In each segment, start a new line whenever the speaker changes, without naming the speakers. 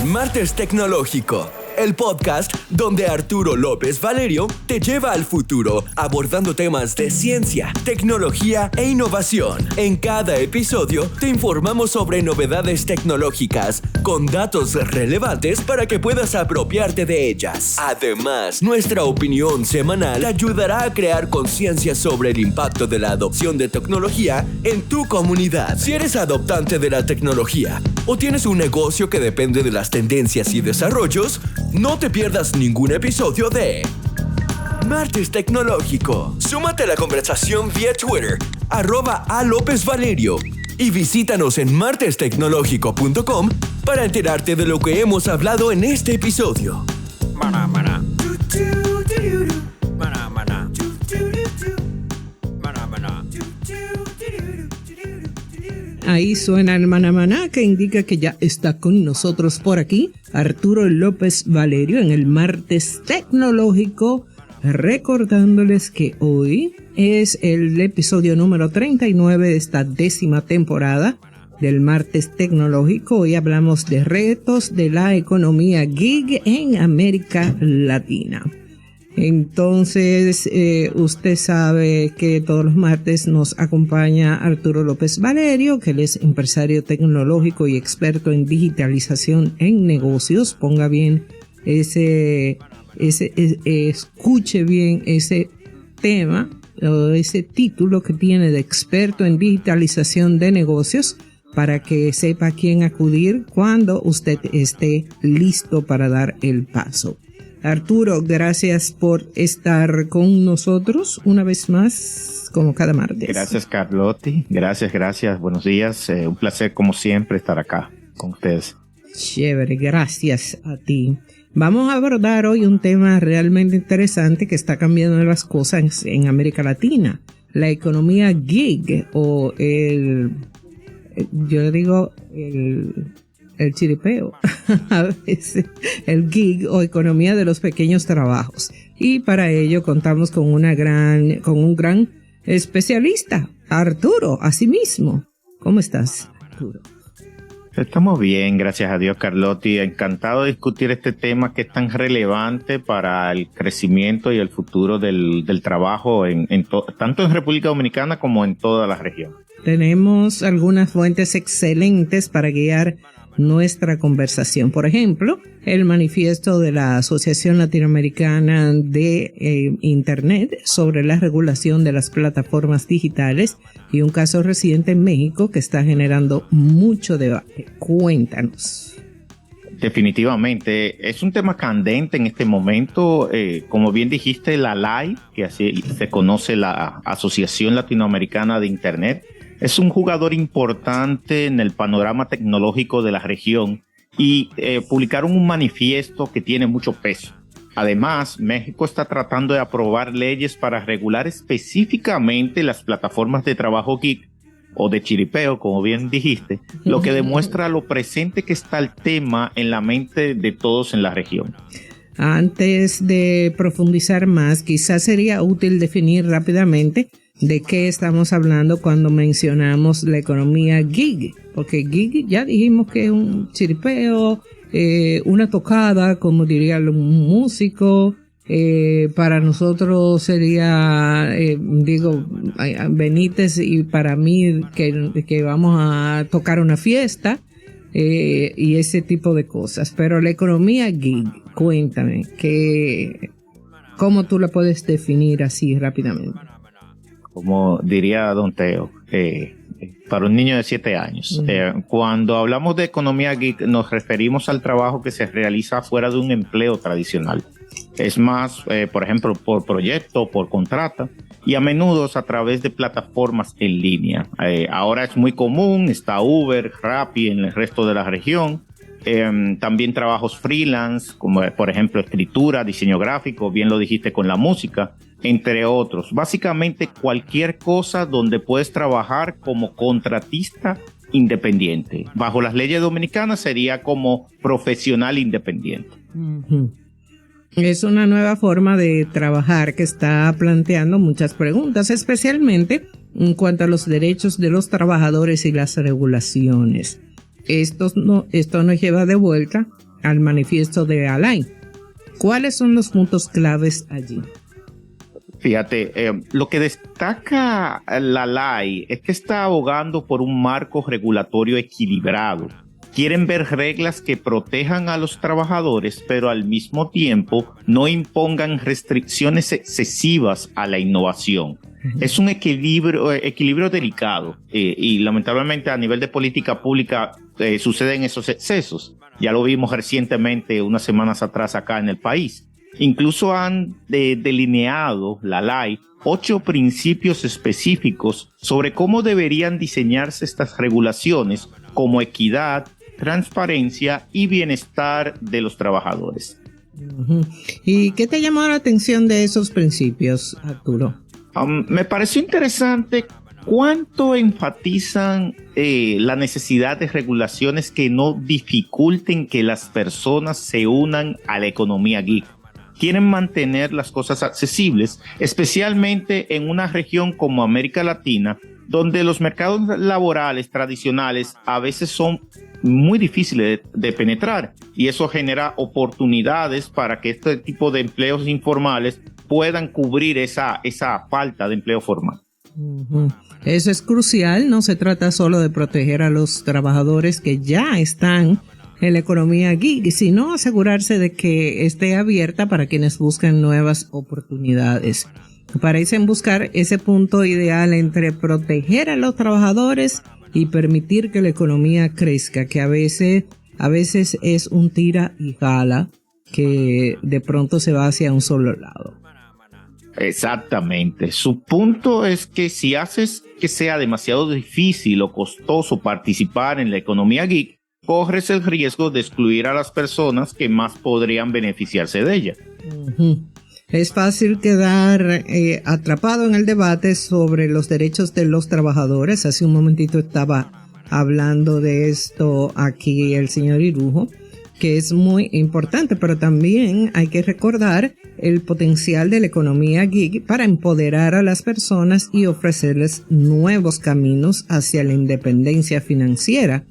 Martes Tecnológico, el podcast donde Arturo López Valerio te lleva al futuro abordando temas de ciencia, tecnología e innovación. En cada episodio te informamos sobre novedades tecnológicas con datos relevantes para que puedas apropiarte de ellas. Además, nuestra opinión semanal te ayudará a crear conciencia sobre el impacto de la adopción de tecnología en tu comunidad. Si eres adoptante de la tecnología o tienes un negocio que depende de las tendencias y desarrollos, no te pierdas ningún episodio de Martes Tecnológico. Súmate a la conversación vía Twitter, @alopezvalerio, y visítanos en martestecnológico.com para enterarte de lo que hemos hablado en este episodio.
Maná, maná.
Ahí suena el maná que indica que ya está con nosotros por aquí Arturo López Valerio en el Martes Tecnológico, recordándoles que hoy es el episodio número 39 de esta 10ª temporada del Martes Tecnológico. Hoy hablamos de retos de la economía gig en América Latina. Entonces, usted sabe que todos los martes nos acompaña Arturo López Valerio, que él es empresario tecnológico y experto en digitalización en negocios. Ponga bien escuche bien ese tema, o ese título que tiene de experto en digitalización de negocios, para que sepa a quién acudir cuando usted esté listo para dar el paso. Arturo, gracias por estar con nosotros una vez más, como cada martes.
Gracias, Carlotti. Gracias. Buenos días. Un placer, como siempre, estar acá con ustedes.
Chévere, gracias a ti. Vamos a abordar hoy un tema realmente interesante que está cambiando las cosas en América Latina. La economía gig, o el chiripeo, a veces el gig o economía de los pequeños trabajos. Y para ello contamos con un gran especialista, Arturo, asimismo. ¿Cómo estás, Arturo?
Estamos bien, gracias a Dios, Carlotti. Encantado de discutir este tema que es tan relevante para el crecimiento y el futuro del trabajo tanto en República Dominicana como en toda la región.
Tenemos algunas fuentes excelentes para guiar nuestra conversación. Por ejemplo, el manifiesto de la Asociación Latinoamericana de Internet sobre la regulación de las plataformas digitales y un caso reciente en México que está generando mucho debate. Cuéntanos.
Definitivamente, es un tema candente en este momento. Como bien dijiste, la LAI, que así se conoce, la Asociación Latinoamericana de Internet, es un jugador importante en el panorama tecnológico de la región y publicaron un manifiesto que tiene mucho peso. Además, México está tratando de aprobar leyes para regular específicamente las plataformas de trabajo gig o de chiripeo, como bien dijiste, lo que demuestra lo presente que está el tema en la mente de todos en la región.
Antes de profundizar más, quizás sería útil definir rápidamente de qué estamos hablando cuando mencionamos la economía gig, porque gig ya dijimos que es un chiripeo, una tocada, como diría un músico. Para nosotros sería, Benítez, y para mí que vamos a tocar una fiesta, y ese tipo de cosas. Pero la economía gig, cuéntame, ¿cómo tú la puedes definir así rápidamente?
Como diría Don Teo, para un niño de 7 años. Cuando hablamos de economía gig, nos referimos al trabajo que se realiza fuera de un empleo tradicional. Es más, por ejemplo, por proyecto, por contrata, y a menudo a través de plataformas en línea. Ahora es muy común, está Uber, Rappi en el resto de la región. También trabajos freelance, como por ejemplo escritura, diseño gráfico, bien lo dijiste con la música, entre otros. Básicamente cualquier cosa donde puedes trabajar como contratista independiente. Bajo las leyes dominicanas sería como profesional independiente.
Uh-huh. Es una nueva forma de trabajar que está planteando muchas preguntas, especialmente en cuanto a los derechos de los trabajadores y las regulaciones. Esto nos lleva de vuelta al manifiesto de Alain. ¿Cuáles son los puntos claves allí?
Fíjate, lo que destaca la LAI es que está abogando por un marco regulatorio equilibrado. Quieren ver reglas que protejan a los trabajadores, pero al mismo tiempo no impongan restricciones excesivas a la innovación. Es un equilibrio delicado y lamentablemente a nivel de política pública suceden esos excesos. Ya lo vimos recientemente, unas semanas atrás acá en el país. Incluso han delineado la LAI 8 principios específicos sobre cómo deberían diseñarse estas regulaciones, como equidad, transparencia y bienestar de los trabajadores.
¿Y qué te llamó la atención de esos principios, Arturo?
Me pareció interesante cuánto enfatizan la necesidad de regulaciones que no dificulten que las personas se unan a la economía geek. Quieren mantener las cosas accesibles, especialmente en una región como América Latina, donde los mercados laborales tradicionales a veces son muy difíciles de penetrar, y eso genera oportunidades para que este tipo de empleos informales puedan cubrir esa falta de empleo formal.
Eso es crucial. No se trata solo de proteger a los trabajadores que ya están en la economía geek, sino asegurarse de que esté abierta para quienes buscan nuevas oportunidades. Parecen buscar ese punto ideal entre proteger a los trabajadores y permitir que la economía crezca, que a veces es un tira y jala que de pronto se va hacia un solo lado.
Exactamente. Su punto es que si haces que sea demasiado difícil o costoso participar en la economía geek, corres el riesgo de excluir a las personas que más podrían beneficiarse de ella.
Es fácil quedar atrapado en el debate sobre los derechos de los trabajadores. Hace un momentito estaba hablando de esto aquí el señor Irujo, que es muy importante, pero también hay que recordar el potencial de la economía geek para empoderar a las personas y ofrecerles nuevos caminos hacia la independencia financiera,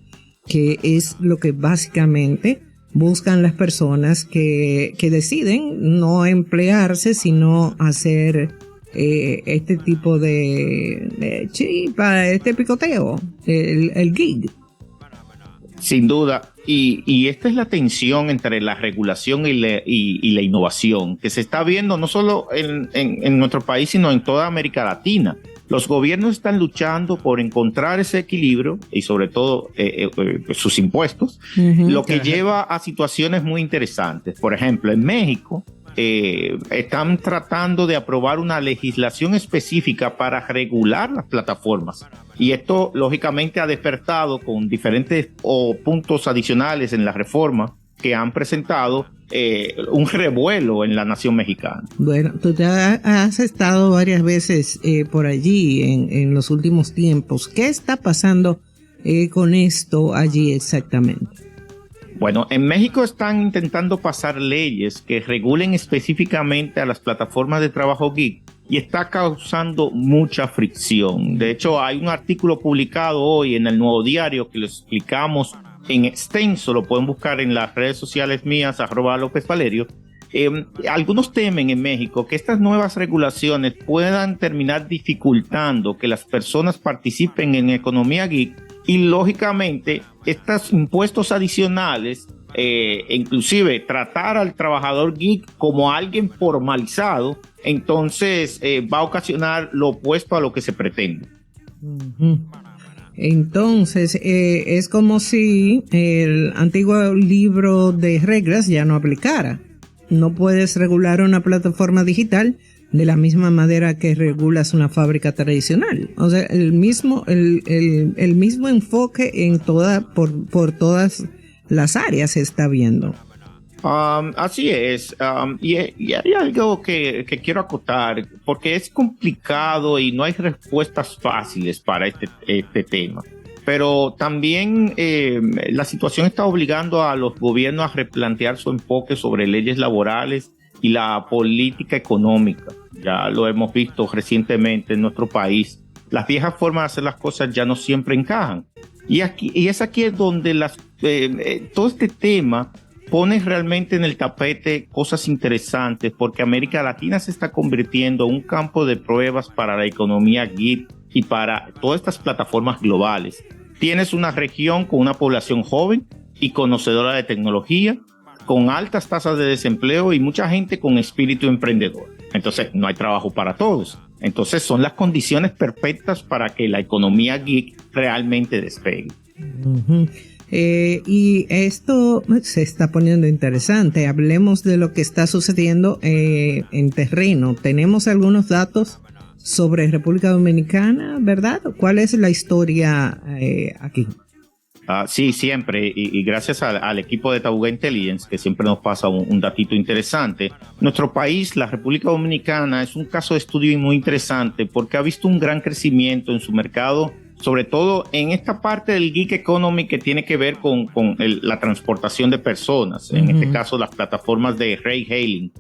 que es lo que básicamente buscan las personas que deciden no emplearse, sino hacer este tipo de chipa, este picoteo, el gig.
Sin duda, y esta es la tensión entre la regulación y la innovación que se está viendo no solo en nuestro país, sino en toda América Latina. Los gobiernos están luchando por encontrar ese equilibrio y sobre todo sus impuestos, lo que lleva a situaciones muy interesantes. Por ejemplo, en México están tratando de aprobar una legislación específica para regular las plataformas. Y esto, lógicamente, ha despertado con diferentes puntos adicionales en la reforma que han presentado un revuelo en la nación mexicana.
Bueno, tú ya has estado varias veces por allí en los últimos tiempos. ¿Qué está pasando con esto allí exactamente?
Bueno, en México están intentando pasar leyes que regulen específicamente a las plataformas de trabajo geek y está causando mucha fricción. De hecho, hay un artículo publicado hoy en el Nuevo Diario que lo explicamos en extenso, lo pueden buscar en las redes sociales mías, @LópezValerio. Algunos temen en México que estas nuevas regulaciones puedan terminar dificultando que las personas participen en economía geek y, lógicamente, estos impuestos adicionales, inclusive tratar al trabajador geek como alguien formalizado, entonces va a ocasionar lo opuesto a lo que se pretende.
Entonces, es como si el antiguo libro de reglas ya no aplicara. No puedes regular una plataforma digital de la misma manera que regulas una fábrica tradicional. O sea, el mismo enfoque en por todas las áreas se está viendo.
Así es, y hay algo que quiero acotar, porque es complicado y no hay respuestas fáciles para este tema. Pero también la situación está obligando a los gobiernos a replantear su enfoque sobre leyes laborales y la política económica. Ya lo hemos visto recientemente en nuestro país, las viejas formas de hacer las cosas ya no siempre encajan. Y es aquí donde todo este tema pone realmente en el tapete cosas interesantes, porque América Latina se está convirtiendo en un campo de pruebas para la economía gig y para todas estas plataformas globales. Tienes una región con una población joven y conocedora de tecnología, con altas tasas de desempleo y mucha gente con espíritu emprendedor. Entonces, no hay trabajo para todos. Entonces, son las condiciones perfectas para que la economía geek realmente despegue.
Uh-huh. Y esto se está poniendo interesante. Hablemos de lo que está sucediendo en terreno. Tenemos algunos datos sobre República Dominicana, ¿verdad? ¿Cuál es la historia aquí?
Sí, siempre, y gracias al equipo de Tabuga Intelligence, que siempre nos pasa un datito interesante. Nuestro país, la República Dominicana, es un caso de estudio muy interesante porque ha visto un gran crecimiento en su mercado, sobre todo en esta parte del gig economy que tiene que ver con la transportación de personas, en este caso las plataformas de ride hailing.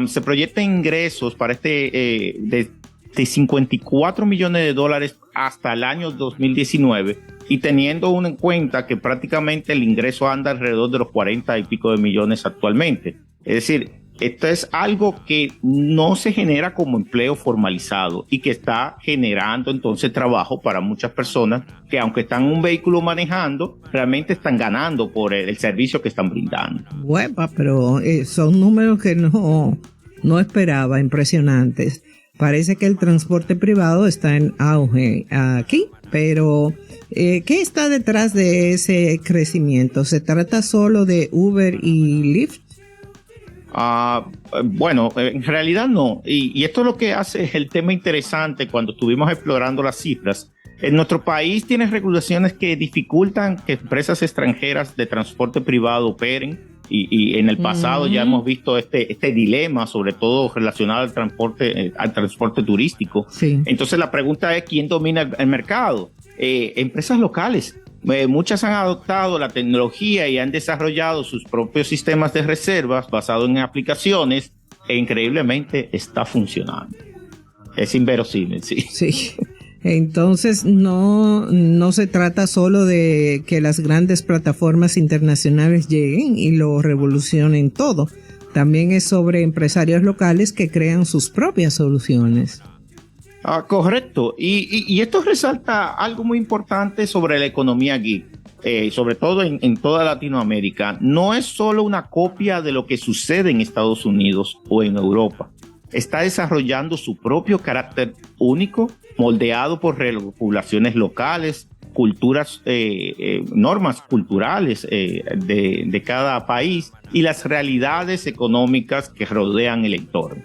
Se proyectan ingresos para de 54 millones de dólares hasta el año 2019, y teniendo en cuenta que prácticamente el ingreso anda alrededor de los 40 y pico de millones actualmente. Es decir, esto es algo que no se genera como empleo formalizado y que está generando entonces trabajo para muchas personas que, aunque están en un vehículo manejando, realmente están ganando por el servicio que están brindando.
Huepa, pero son números que no esperaba, impresionantes. Parece que el transporte privado está en auge aquí, pero ¿qué está detrás de ese crecimiento? ¿Se trata solo de Uber y Lyft?
Bueno, en realidad no. Y esto es lo que hace el tema interesante cuando estuvimos explorando las cifras. En nuestro país tiene regulaciones que dificultan que empresas extranjeras de transporte privado operen. Y en el pasado ya hemos visto este dilema, sobre todo relacionado al transporte turístico. Sí. Entonces la pregunta es, ¿quién domina el mercado? Empresas locales. Muchas han adoptado la tecnología y han desarrollado sus propios sistemas de reservas basados en aplicaciones, e increíblemente está funcionando. Es inverosímil, sí.
Sí. Entonces no se trata solo de que las grandes plataformas internacionales lleguen y lo revolucionen todo. También es sobre empresarios locales que crean sus propias soluciones.
Correcto. Y esto resalta algo muy importante sobre la economía geek, sobre todo en toda Latinoamérica. No es solo una copia de lo que sucede en Estados Unidos o en Europa. Está desarrollando su propio carácter único, moldeado por regulaciones locales, culturas, normas culturales de cada país y las realidades económicas que rodean el entorno.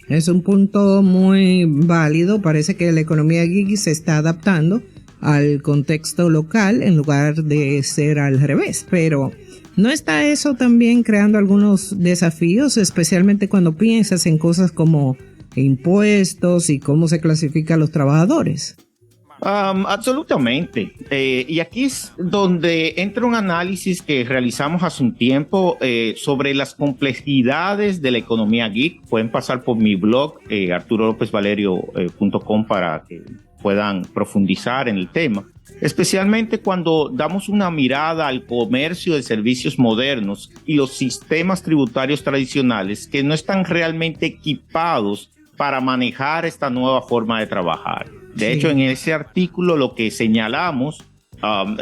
Es un punto muy válido. Parece que la economía geek se está adaptando al contexto local en lugar de ser al revés, pero ¿no está eso también creando algunos desafíos, especialmente cuando piensas en cosas como impuestos y cómo se clasifica a los trabajadores?
Absolutamente. Y aquí es donde entra un análisis que realizamos hace un tiempo sobre las complejidades de la economía geek. Pueden pasar por mi blog, arturolopezvalerio.com, para que puedan profundizar en el tema. Especialmente cuando damos una mirada al comercio de servicios modernos y los sistemas tributarios tradicionales que no están realmente equipados para manejar esta nueva forma de trabajar. De hecho, en ese artículo lo que señalamos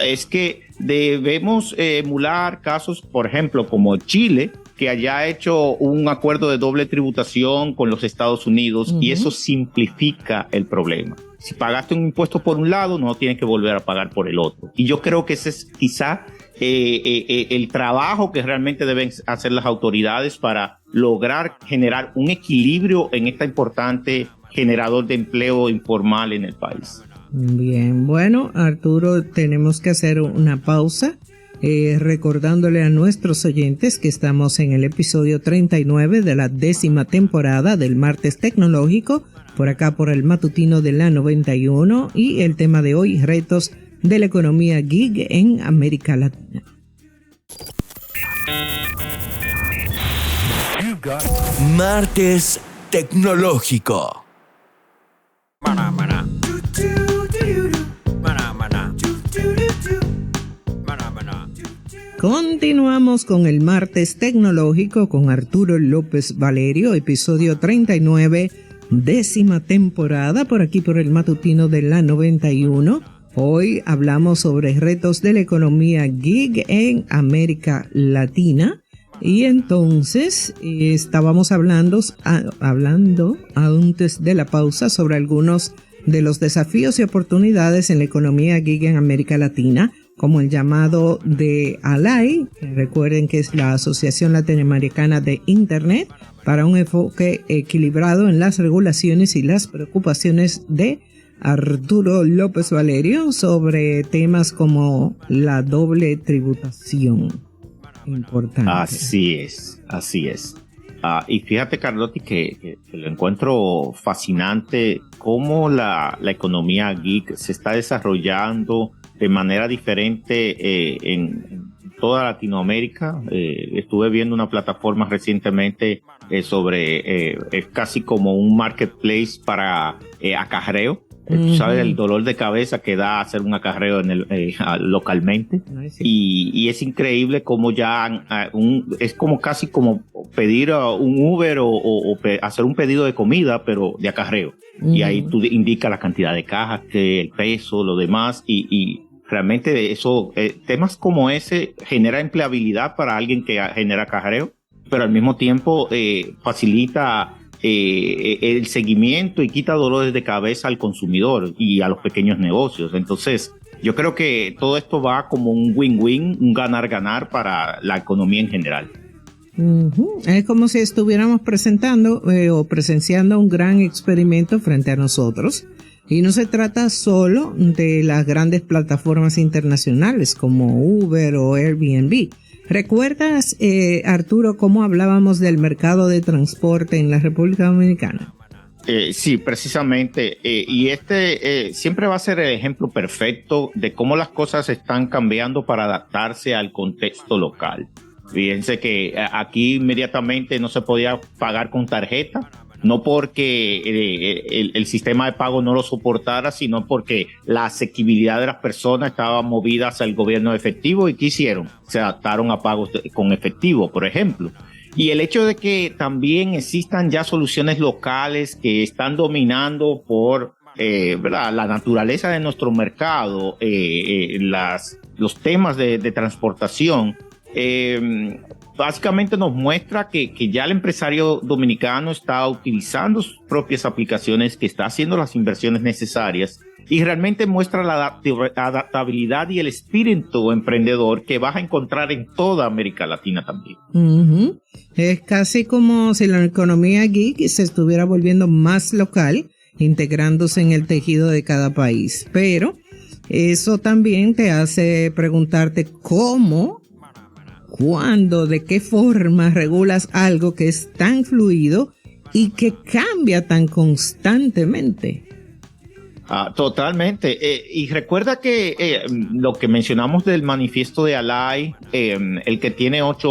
es que debemos emular casos, por ejemplo, como Chile, que haya hecho un acuerdo de doble tributación con los Estados Unidos, y eso simplifica el problema. Si pagaste un impuesto por un lado, no tienes que volver a pagar por el otro. Y yo creo que ese es quizá el trabajo que realmente deben hacer las autoridades para lograr generar un equilibrio en esta importante generador de empleo informal en el país.
Bien, bueno, Arturo, tenemos que hacer una pausa, recordándole a nuestros oyentes que estamos en el episodio 39 de la 10ª temporada del Martes Tecnológico, por acá por el matutino de la 91, y el tema de hoy, retos de la economía gig en América Latina.
Martes Tecnológico.
Continuamos con el martes tecnológico con Arturo López Valerio, episodio 39, 10ª temporada, por aquí por el matutino de la 91. Hoy hablamos sobre retos de la economía gig en América Latina. Y entonces estábamos hablando antes de la pausa sobre algunos de los desafíos y oportunidades en la economía gig en América Latina, como el llamado de ALAI, que recuerden que es la Asociación Latinoamericana de Internet, para un enfoque equilibrado en las regulaciones y las preocupaciones de Arturo López Valerio sobre temas como la doble tributación. Importante.
Así es. Y fíjate, Carlotti, que lo encuentro fascinante cómo la economía geek se está desarrollando de manera diferente en toda Latinoamérica. Estuve viendo una plataforma recientemente sobre es casi como un marketplace para acarreo. Tú sabes el dolor de cabeza que da hacer un acarreo localmente. Y es increíble cómo ya es como casi como pedir un Uber o hacer un pedido de comida, pero de acarreo. Y ahí tú indicas la cantidad de cajas, que el peso, lo demás, y realmente eso, temas como ese genera empleabilidad para alguien que genera acarreo, pero al mismo tiempo facilita el seguimiento y quita dolores de cabeza al consumidor y a los pequeños negocios. Entonces, yo creo que todo esto va como un win-win, un ganar-ganar para la economía en general.
Es como si estuviéramos presentando o presenciando un gran experimento frente a nosotros. Y no se trata solo de las grandes plataformas internacionales como Uber o Airbnb. ¿Recuerdas, Arturo, cómo hablábamos del mercado de transporte en la República Dominicana?
Sí, precisamente. Y siempre va a ser el ejemplo perfecto de cómo las cosas están cambiando para adaptarse al contexto local. Fíjense que aquí inmediatamente no se podía pagar con tarjeta. No porque el sistema de pago no lo soportara, sino porque la asequibilidad de las personas estaba movida hacia el gobierno efectivo. ¿Y qué hicieron? Se adaptaron a pagos con efectivo, por ejemplo. Y el hecho de que también existan ya soluciones locales que están dominando por ¿verdad? La naturaleza de nuestro mercado, los temas de transportación, básicamente nos muestra que ya el empresario dominicano está utilizando sus propias aplicaciones, que está haciendo las inversiones necesarias y realmente muestra la adaptabilidad y el espíritu emprendedor que vas a encontrar en toda América Latina también.
Es casi como si la economía geek se estuviera volviendo más local, integrándose en el tejido de cada país. Pero eso también te hace preguntarte cómo, cuándo, de qué forma regulas algo que es tan fluido y que cambia tan constantemente.
Totalmente. Y recuerda que lo que mencionamos del manifiesto de ALAI, el que tiene 8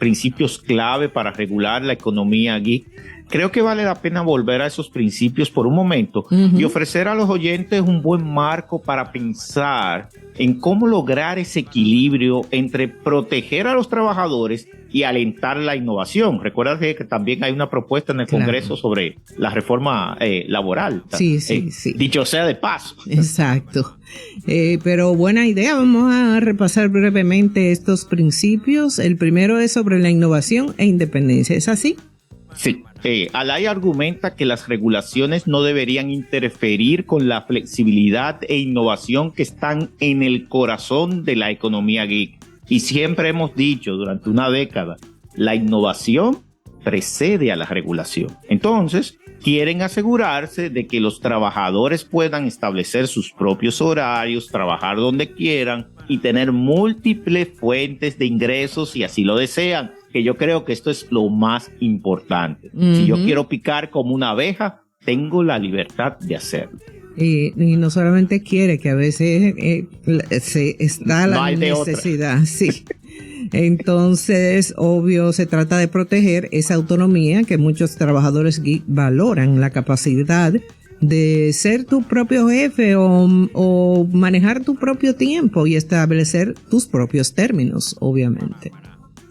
principios clave para regular la economía geek, creo que vale la pena volver a esos principios por un momento y ofrecer a los oyentes un buen marco para pensar en cómo lograr ese equilibrio entre proteger a los trabajadores y alentar la innovación. Recuerda que también hay una propuesta en el Congreso sobre la reforma laboral.
Sí.
Dicho sea de paso.
Exacto. Pero buena idea. Vamos a repasar brevemente estos principios. El primero es sobre la innovación e independencia. ¿Es así?
Sí. ALAI argumenta que las regulaciones no deberían interferir con la flexibilidad e innovación que están en el corazón de la economía geek. Y siempre hemos dicho durante una década, la innovación precede a la regulación. Entonces, quieren asegurarse de que los trabajadores puedan establecer sus propios horarios, trabajar donde quieran y tener múltiples fuentes de ingresos si así lo desean. Que yo creo que esto es lo más importante. Si yo quiero picar como una abeja, tengo la libertad de hacerlo.
Y no solamente quiere, que a veces se está la necesidad. Sí. Entonces, obvio, se trata de proteger esa autonomía que muchos trabajadores geek valoran, la capacidad de ser tu propio jefe o manejar tu propio tiempo y establecer tus propios términos, obviamente.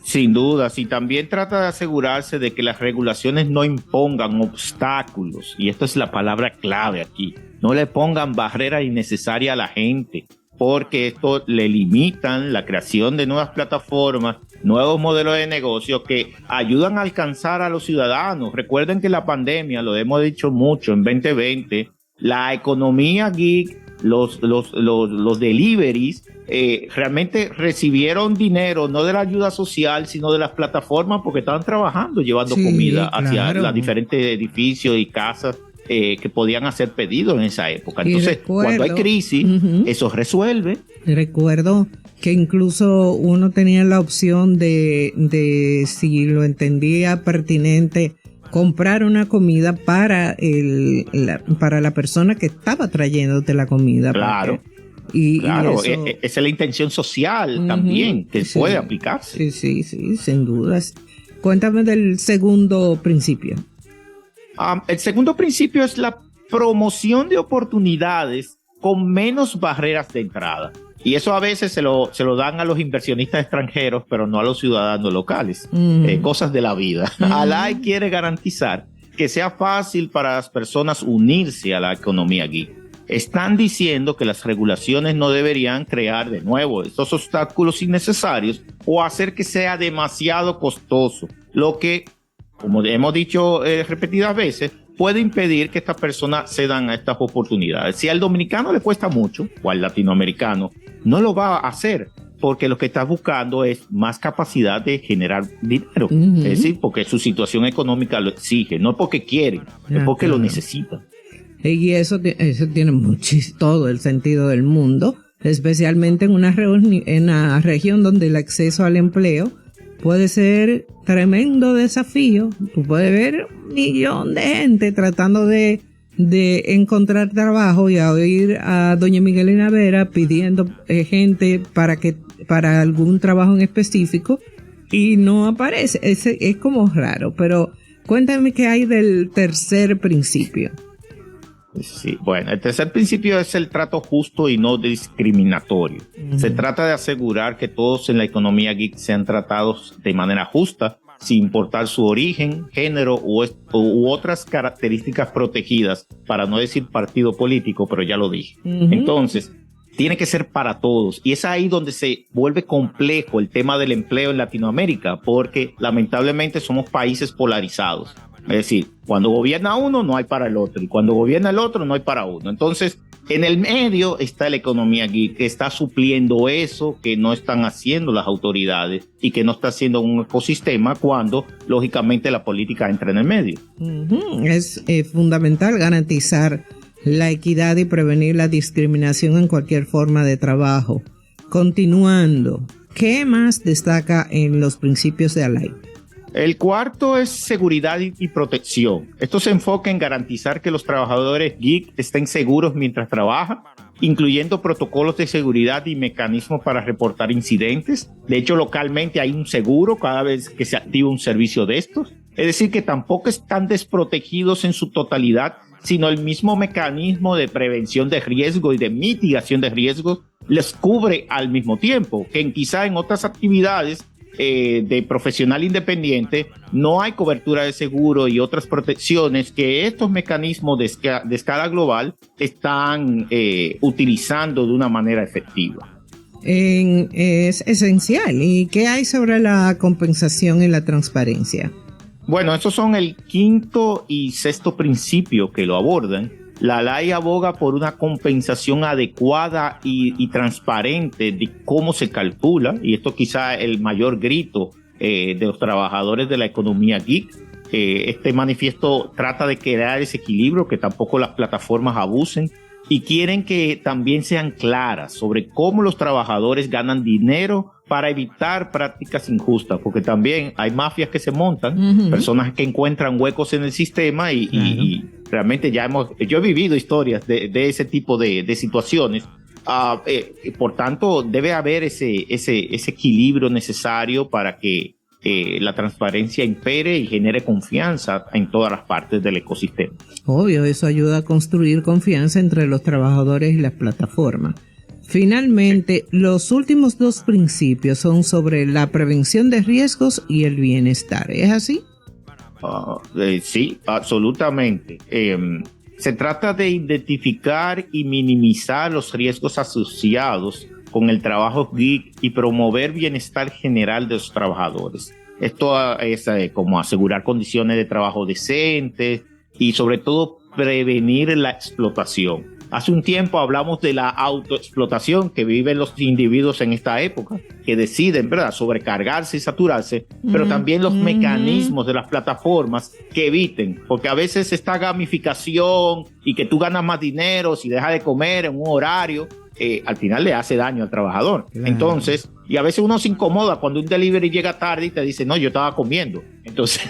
Sin duda, y también trata de asegurarse de que las regulaciones no impongan obstáculos, y esto es la palabra clave aquí, no le pongan barreras innecesarias a la gente, porque esto le limitan la creación de nuevas plataformas, nuevos modelos de negocio que ayudan a alcanzar a los ciudadanos. Recuerden que la pandemia, lo hemos dicho mucho, en 2020, la economía geek, los deliveries, realmente recibieron dinero no de la ayuda social, sino de las plataformas porque estaban trabajando, llevando comida hacia los diferentes edificios y casas que podían hacer pedidos en esa época. Entonces, cuando hay crisis, eso resuelve.
Recuerdo que incluso uno tenía la opción de si lo entendía pertinente, comprar una comida para la persona que estaba trayéndote la comida.
Claro. Claro, esa es la intención social también, que puede aplicarse.
Sí, sin dudas. Cuéntame del segundo principio.
El segundo principio es la promoción de oportunidades con menos barreras de entrada. Y eso a veces se lo dan a los inversionistas extranjeros, pero no a los ciudadanos locales. Cosas de la vida. Alay quiere garantizar que sea fácil para las personas unirse a la economía geek. Están diciendo que las regulaciones no deberían crear de nuevo estos obstáculos innecesarios o hacer que sea demasiado costoso, lo que, como hemos dicho repetidas veces, puede impedir que estas personas cedan a estas oportunidades. Si al dominicano le cuesta mucho, o al latinoamericano, no lo va a hacer, porque lo que está buscando es más capacidad de generar dinero. Es decir, porque su situación económica lo exige, no porque quieren, es porque lo necesitan.
Y eso tiene todo el sentido del mundo, especialmente en una región donde el acceso al empleo puede ser tremendo desafío. Tú puedes ver 1 millón de gente tratando de encontrar trabajo y a oír a doña Miguelina Vera pidiendo gente para algún trabajo en específico y no aparece. Es como raro, pero cuéntame qué hay del tercer principio.
Sí, bueno, el tercer principio es el trato justo y no discriminatorio. Se trata de asegurar que todos en la economía geek sean tratados de manera justa, sin importar su origen, género u otras características protegidas, para no decir partido político, pero ya lo dije. Entonces, tiene que ser para todos. Y es ahí donde se vuelve complejo el tema del empleo en Latinoamérica, porque lamentablemente somos países polarizados. Es decir, cuando gobierna uno no hay para el otro, y cuando gobierna el otro no hay para uno. Entonces, en el medio está la economía geek, que está supliendo eso que no están haciendo las autoridades y que no está haciendo un ecosistema cuando, lógicamente, la política entra en el medio.
Es fundamental garantizar la equidad y prevenir la discriminación en cualquier forma de trabajo. Continuando, ¿qué más destaca en los principios de Alay?
El cuarto es seguridad y protección. Esto se enfoca en garantizar que los trabajadores geek estén seguros mientras trabajan, incluyendo protocolos de seguridad y mecanismos para reportar incidentes. De hecho, localmente hay un seguro cada vez que se activa un servicio de estos. Es decir, que tampoco están desprotegidos en su totalidad, sino el mismo mecanismo de prevención de riesgo y de mitigación de riesgos les cubre al mismo tiempo, que quizá en otras actividades de profesional independiente no hay cobertura de seguro y otras protecciones que estos mecanismos de escala global están utilizando de una manera efectiva.
Es esencial. ¿Y qué hay sobre la compensación y la transparencia?
Bueno, esos son el quinto y sexto principio que lo abordan. La ley aboga por una compensación adecuada y transparente de cómo se calcula, y esto quizá es el mayor grito de los trabajadores de la economía geek. Este manifiesto trata de crear ese equilibrio, que tampoco las plataformas abusen, y quieren que también sean claras sobre cómo los trabajadores ganan dinero para evitar prácticas injustas, porque también hay mafias que se montan, personas que encuentran huecos en el sistema y realmente yo he vivido historias de ese tipo de situaciones. Por tanto, debe haber ese equilibrio necesario para que la transparencia impere y genere confianza en todas las partes del ecosistema.
Obvio, eso ayuda a construir confianza entre los trabajadores y las plataformas. Finalmente, los últimos dos principios son sobre la prevención de riesgos y el bienestar. ¿Es así?
Sí, absolutamente. Se trata de identificar y minimizar los riesgos asociados con el trabajo gig y promover bienestar general de los trabajadores. Esto es como asegurar condiciones de trabajo decentes y sobre todo prevenir la explotación. Hace un tiempo hablamos de la autoexplotación que viven los individuos en esta época, que deciden, ¿verdad?, sobrecargarse y saturarse, pero también los mecanismos de las plataformas que eviten, porque a veces esta gamificación y que tú ganas más dinero si dejas de comer en un horario, al final le hace daño al trabajador. Claro. Entonces, y a veces uno se incomoda cuando un delivery llega tarde y te dice, no, yo estaba comiendo. Entonces,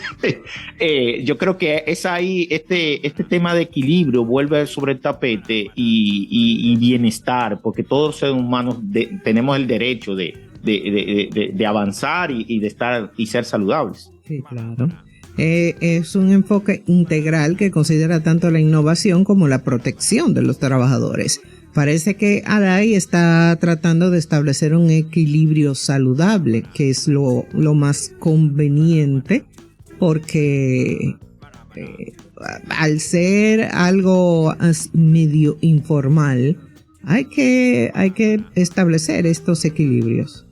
yo creo que es ahí, este tema de equilibrio vuelve sobre el tapete y bienestar, porque todos los seres humanos tenemos el derecho de avanzar y de estar y ser saludables.
Sí, claro. Es un enfoque integral que considera tanto la innovación como la protección de los trabajadores. Parece que Alay está tratando de establecer un equilibrio saludable, que es lo más conveniente, porque al ser algo medio informal, hay que establecer estos equilibrios.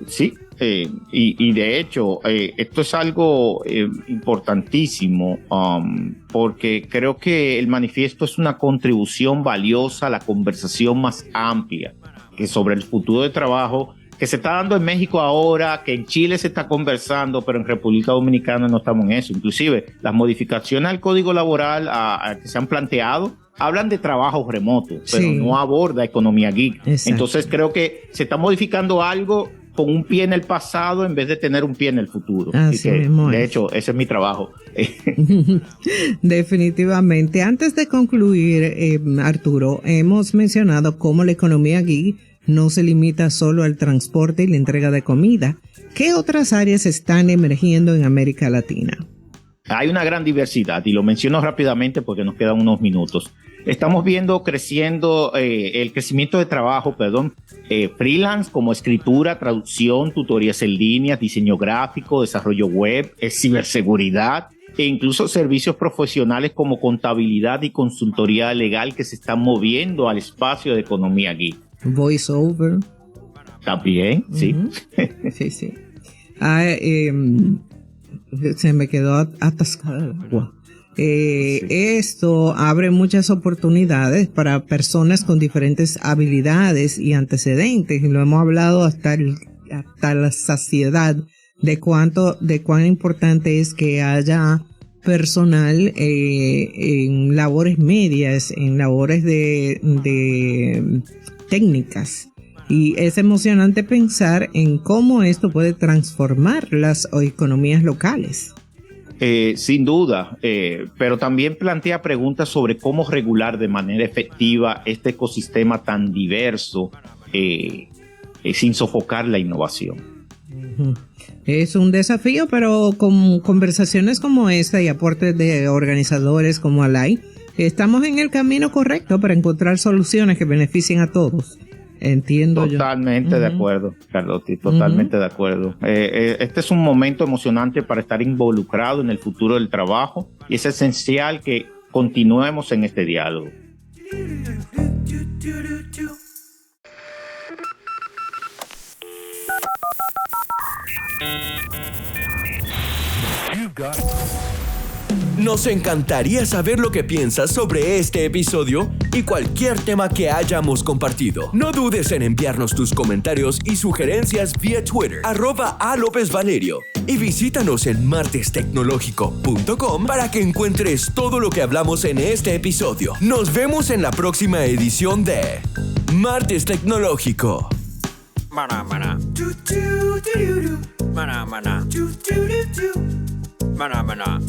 Sí. Y de hecho, esto es algo importantísimo, porque creo que el manifiesto es una contribución valiosa a la conversación más amplia que sobre el futuro de trabajo que se está dando en México ahora, que en Chile se está conversando, pero en República Dominicana no estamos en eso. Inclusive las modificaciones al Código Laboral que se han planteado hablan de trabajo remoto, pero sí, no aborda economía gig. Exacto. Entonces creo que se está modificando algo con un pie en el pasado en vez de tener un pie en el futuro. Así que, de hecho, ese es mi trabajo.
Definitivamente. Antes de concluir, Arturo, hemos mencionado cómo la economía gig no se limita solo al transporte y la entrega de comida. ¿Qué otras áreas están emergiendo en América Latina?
Hay una gran diversidad y lo menciono rápidamente porque nos quedan unos minutos. Estamos viendo el crecimiento de trabajo, freelance como escritura, traducción, tutorías en línea, diseño gráfico, desarrollo web, ciberseguridad e incluso servicios profesionales como contabilidad y consultoría legal que se están moviendo al espacio de economía gig.
Voice over.
También, sí.
Sí, sí. Se me quedó atascada el agua. Sí. Esto abre muchas oportunidades para personas con diferentes habilidades y antecedentes, y lo hemos hablado hasta la saciedad de cuán importante es que haya personal en labores medias, en labores de técnicas. Y es emocionante pensar en cómo esto puede transformar las economías locales.
Sin duda, pero también plantea preguntas sobre cómo regular de manera efectiva este ecosistema tan diverso sin sofocar la innovación.
Es un desafío, pero con conversaciones como esta y aportes de organizadores como Alay, estamos en el camino correcto para encontrar soluciones que beneficien a todos. Entiendo.
Totalmente de acuerdo, Carlotti, totalmente de acuerdo. Este es un momento emocionante para estar involucrado en el futuro del trabajo y es esencial que continuemos en este diálogo.
Nos encantaría saber lo que piensas sobre este episodio y cualquier tema que hayamos compartido. No dudes en enviarnos tus comentarios y sugerencias vía Twitter, @alopezvalerio, y visítanos en martestecnologico.com para que encuentres todo lo que hablamos en este episodio. Nos vemos en la próxima edición de Martes Tecnológico.
Mana, mana. Mana, mana. Mana, mana.